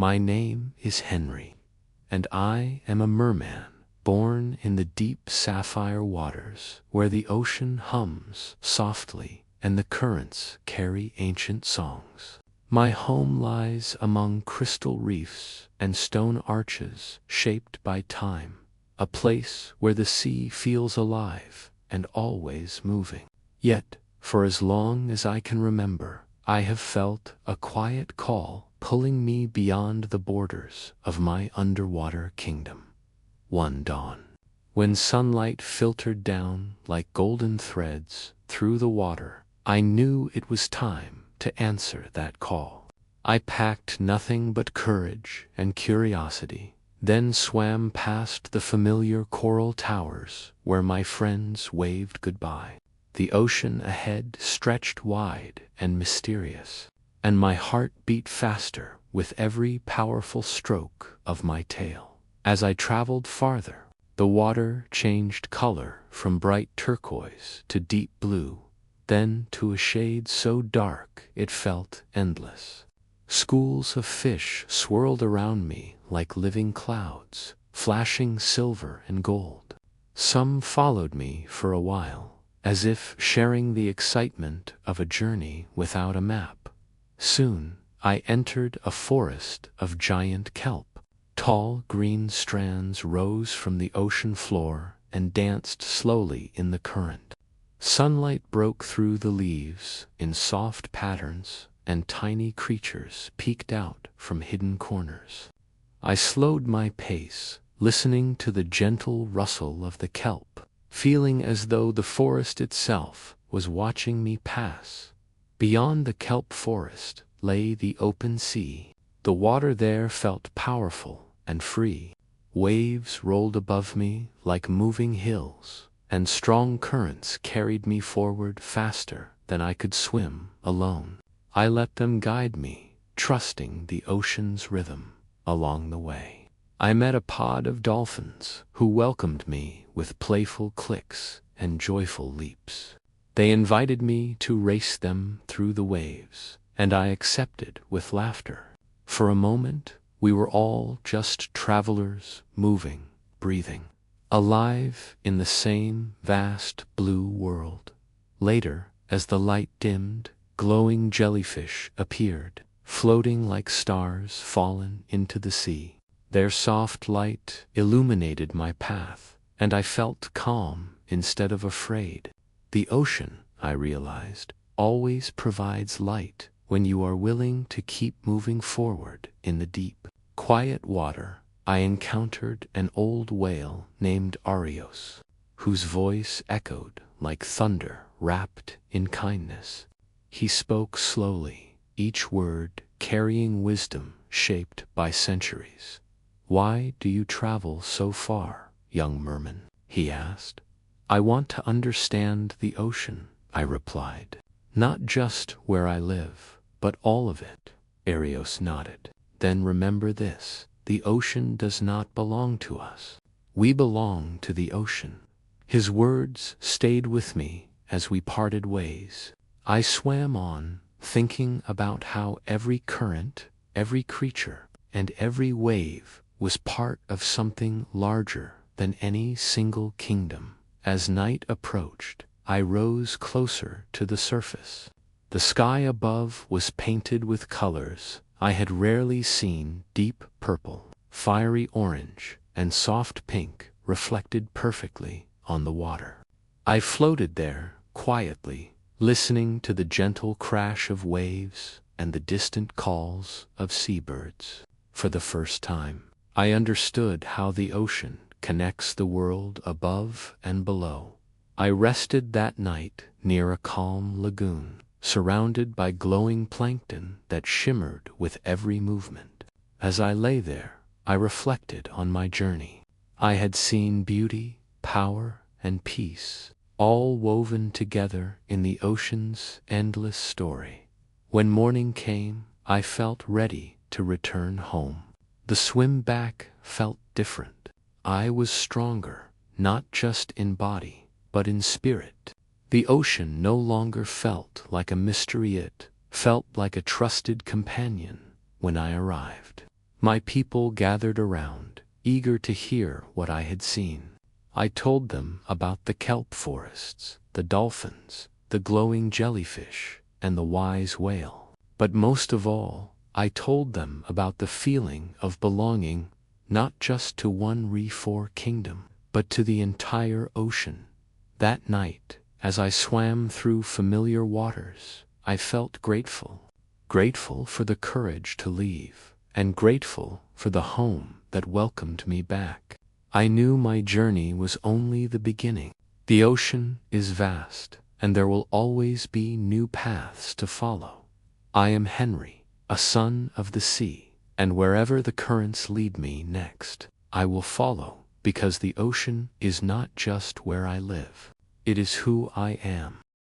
My name is Henry, and I am a merman, born in the deep sapphire waters, where the ocean hums softly and the currents carry ancient songs. My home lies among crystal reefs and stone arches shaped by time, a place where the sea feels alive and always moving. Yet, for as long as I can remember, I have felt a quiet call pulling me beyond the borders of my underwater kingdom. One dawn, when sunlight filtered down like golden threads through the water, I knew it was time to answer that call. I packed nothing but courage and curiosity, then swam past the familiar coral towers where my friends waved goodbye. The ocean ahead stretched wide and mysterious, and my heart beat faster with every powerful stroke of my tail. As I traveled farther, the water changed color from bright turquoise to deep blue, then to a shade so dark it felt endless. Schools of fish swirled around me like living clouds, flashing silver and gold. Some followed me for a while, as if sharing the excitement of a journey without a map. Soon, I entered a forest of giant kelp. Tall green strands rose from the ocean floor and danced slowly in the current. Sunlight broke through the leaves in soft patterns, and tiny creatures peeked out from hidden corners. I slowed my pace, listening to the gentle rustle of the kelp, feeling as though the forest itself was watching me pass. Beyond the kelp forest lay the open sea. The water there felt powerful and free. Waves rolled above me like moving hills, and strong currents carried me forward faster than I could swim alone. I let them guide me, trusting the ocean's rhythm along the way. I met a pod of dolphins who welcomed me with playful clicks and joyful leaps. They invited me to race them through the waves, and I accepted with laughter. For a moment, we were all just travelers, moving, breathing, alive in the same vast blue world. Later, as the light dimmed, glowing jellyfish appeared, floating like stars fallen into the sea. Their soft light illuminated my path, and I felt calm instead of afraid. The ocean, I realized, always provides light when you are willing to keep moving forward in the deep, quiet water. I encountered an old whale named Arios, whose voice echoed like thunder wrapped in kindness. He spoke slowly, each word carrying wisdom shaped by centuries. "Why do you travel so far, young merman?" he asked. "I want to understand the ocean," I replied. "Not just where I live, but all of it." Arios nodded. "Then remember this, the ocean does not belong to us. We belong to the ocean." His words stayed with me as we parted ways. I swam on, thinking about how every current, every creature, and every wave was part of something larger than any single kingdom. As night approached, I rose closer to the surface. The sky above was painted with colors I had rarely seen: deep purple, fiery orange, and soft pink reflected perfectly on the water. I floated there quietly, listening to the gentle crash of waves and the distant calls of seabirds. For the first time, I understood how the ocean connects the world above and below. I rested that night near a calm lagoon, surrounded by glowing plankton that shimmered with every movement. As I lay there, I reflected on my journey. I had seen beauty, power, and peace, all woven together in the ocean's endless story. When morning came, I felt ready to return home. The swim back felt different. I was stronger, not just in body, but in spirit. The ocean no longer felt like a mystery, it felt like a trusted companion when I arrived. My people gathered around, eager to hear what I had seen. I told them about the kelp forests, the dolphins, the glowing jellyfish, and the wise whale. But most of all, I told them about the feeling of belonging not just to one reef kingdom, but to the entire ocean. That night, as I swam through familiar waters, I felt grateful. Grateful for the courage to leave, and grateful for the home that welcomed me back. I knew my journey was only the beginning. The ocean is vast, and there will always be new paths to follow. I am Henry, a son of the sea, and wherever the currents lead me next, I will follow, because the ocean is not just where I live. It is who I am.